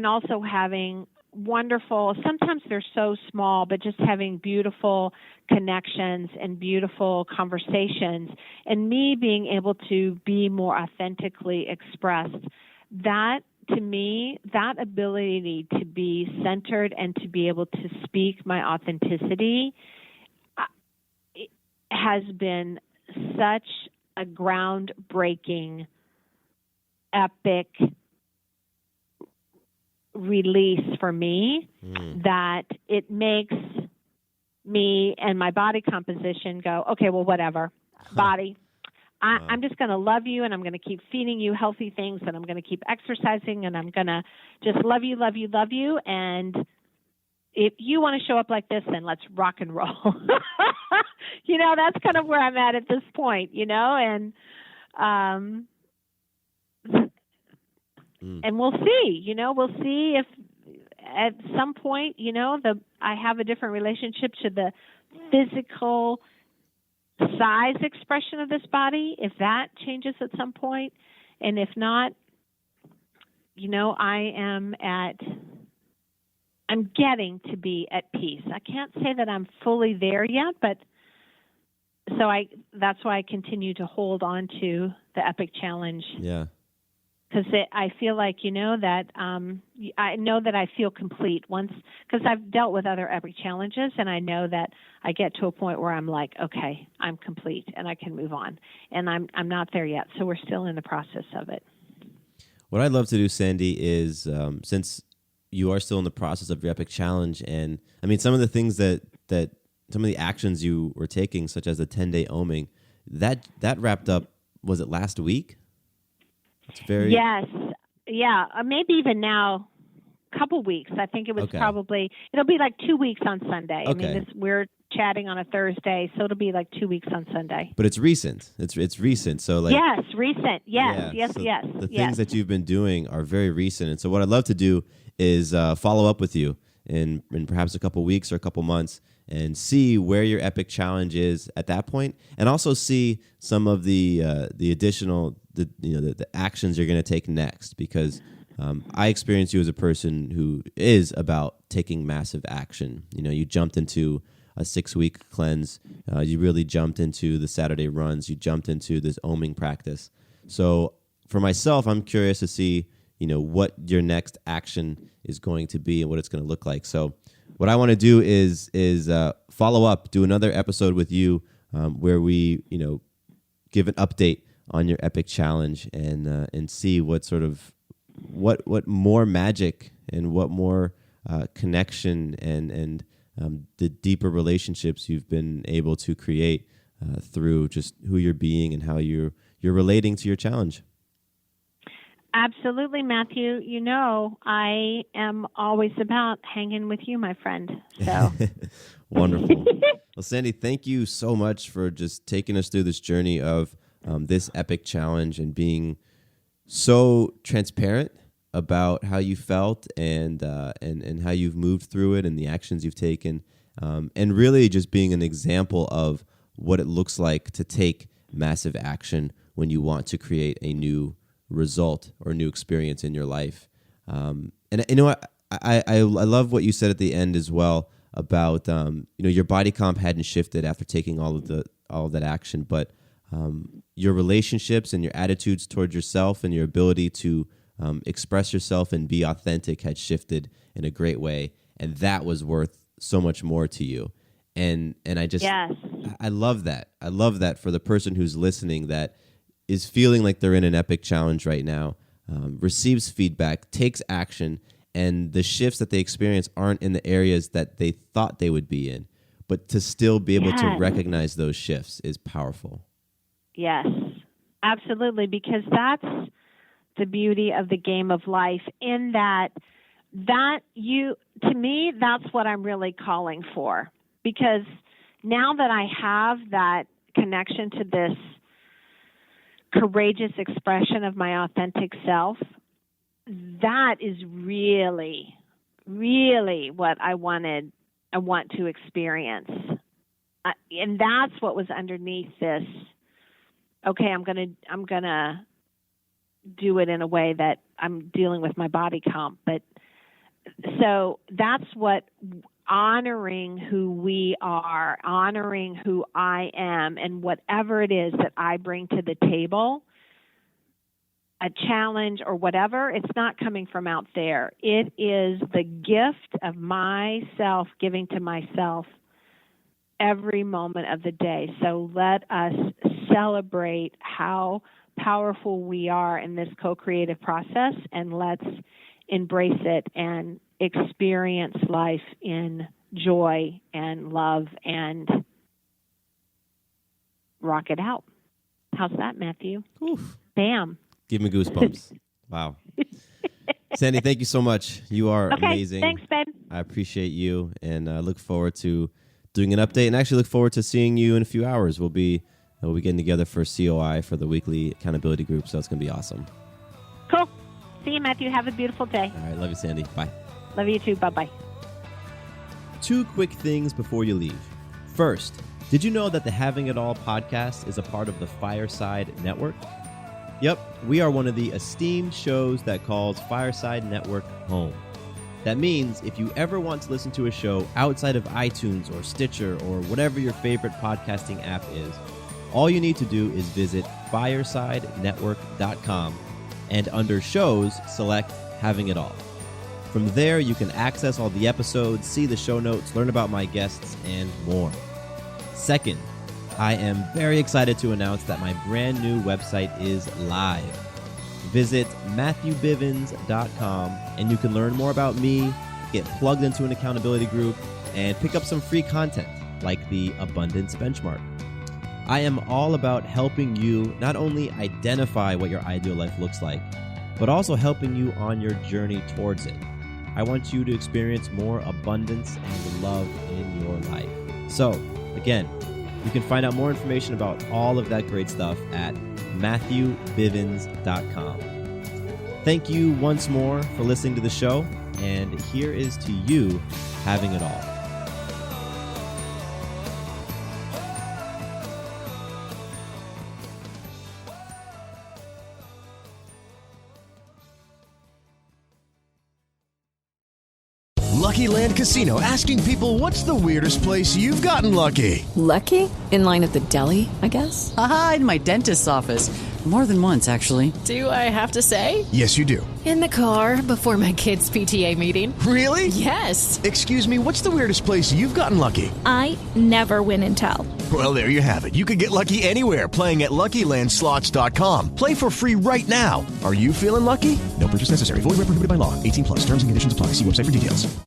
S4: also having wonderful, sometimes they're so small, but just having beautiful connections and beautiful conversations, and me being able to be more authentically expressed. That, to me, that ability to be centered and to be able to speak my authenticity has been such a groundbreaking, epic release for me that it makes me and my body composition go, okay, well, whatever, body. I'm just going to love you, and I'm going to keep feeding you healthy things, and I'm going to keep exercising, and I'm going to just love you, love you, love you. And if you want to show up like this, then let's rock and roll. That's kind of where I'm at this point, and and we'll see, we'll see if at some point, I have a different relationship to the physical size expression of this body, if that changes at some point. And if not, I'm getting to be at peace. I can't say that I'm fully there yet, but that's why I continue to hold on to the Epic Challenge.
S1: Yeah.
S4: Because I feel like, that I know that I feel complete once, because I've dealt with other Epic Challenges, and I know that I get to a point where I'm like, okay, I'm complete and I can move on. And I'm not there yet, so we're still in the process of it.
S1: What I'd love to do, Sandy, is since you are still in the process of your Epic Challenge, and I mean, some of the things that the actions you were taking, such as the 10-day oming, that wrapped up, was it last week? It's very
S4: Yes. Yeah. Maybe even now, a couple weeks. I think it was probably, it'll be like 2 weeks on Sunday.
S1: Okay.
S4: I mean, we're chatting on a Thursday, so it'll be like 2 weeks on Sunday.
S1: But it's recent. It's recent. So like
S4: yes, recent. Yes,
S1: yeah,
S4: yes,
S1: so
S4: yes.
S1: The things that you've been doing are very recent. And so what I'd love to do is follow up with you in perhaps a couple weeks or a couple months and see where your epic challenge is at that point, and also see some of the additional the actions you're going to take next, because I experience you as a person who is about taking massive action. You jumped into a 6-week cleanse. You really jumped into the Saturday runs. You jumped into this oming practice. So for myself, I'm curious to see what your next action is going to be and what it's going to look like. So what I want to do is follow up, do another episode with you where we give an update on your epic challenge and see what sort of what more magic and what more connection and the deeper relationships you've been able to create through just who you're being and how you're relating to your challenge.
S4: Absolutely, Matthew. I am always about hanging with you, my friend. So
S1: wonderful. Well, Sandy, thank you so much for just taking us through this journey of this epic challenge and being so transparent about how you felt and how you've moved through it and the actions you've taken, and really just being an example of what it looks like to take massive action when you want to create a new result or new experience in your life. And I love what you said at the end as well about your body comp hadn't shifted after taking all of that action, but your relationships and your attitudes towards yourself and your ability to express yourself and be authentic had shifted in a great way, and that was worth so much more to you. And I just I love that. I love that for the person who's listening that is feeling like they're in an epic challenge right now, receives feedback, takes action, and the shifts that they experience aren't in the areas that they thought they would be in, but to still be able to recognize those shifts is powerful.
S4: Yes, absolutely, because that's the beauty of the game of life, in that to me, that's what I'm really calling for, because now that I have that connection to this courageous expression of my authentic self, that is really, really what I want to experience. And that's what was underneath this. Okay, I'm gonna do it in a way that I'm dealing with my body comp. But so that's what honoring who we are, honoring who I am, and whatever it is that I bring to the table, a challenge or whatever, it's not coming from out there. It is the gift of myself giving to myself every moment of the day. So let us celebrate how powerful we are in this co-creative process, and let's embrace it and experience life in joy and love and rock it out. How's that, Matthew?
S1: Oof.
S4: Bam.
S1: Give me goosebumps. Wow. Sandy, thank you so much. You are amazing.
S4: Thanks, Ben.
S1: I appreciate you, and I look forward to doing an update, and actually look forward to seeing you in a few hours. We'll be getting together for COI for the weekly accountability group, so it's going to be awesome.
S4: Cool. See you, Matthew. Have a beautiful day.
S1: All right. Love you, Sandy. Bye.
S4: Love you too. Bye-bye.
S1: 2 quick things before you leave. First, did you know that the Having It All podcast is a part of the Fireside Network? Yep, we are one of the esteemed shows that calls Fireside Network home. That means if you ever want to listen to a show outside of iTunes or Stitcher or whatever your favorite podcasting app is, all you need to do is visit firesidenetwork.com and under shows, select Having It All. From there, you can access all the episodes, see the show notes, learn about my guests, and more. Second, I am very excited to announce that my brand new website is live. Visit MatthewBivens.com and you can learn more about me, get plugged into an accountability group, and pick up some free content. like the abundance benchmark. I am all about helping you not only identify what your ideal life looks like, but also helping you on your journey towards it. I want you to experience more abundance and love in your life. So, again, you can find out more information about all of that great stuff at MatthewBivens.com. Thank you once more for listening to the show, and here is to you having it all.
S5: Lucky Land Casino, asking people, what's the weirdest place you've gotten lucky?
S6: Lucky? In line at the deli, I guess?
S7: Aha, in my dentist's office. More than once, actually.
S6: Do I have to say?
S5: Yes, you do.
S6: In the car before my kids' PTA meeting.
S5: Really?
S6: Yes.
S5: Excuse me, what's the weirdest place you've gotten lucky?
S8: I never win and tell.
S5: Well, there you have it. You can get lucky anywhere, playing at LuckyLandSlots.com. Play for free right now. Are you feeling lucky? No purchase necessary. Void where prohibited by law. 18+. Terms and conditions apply. See website for details.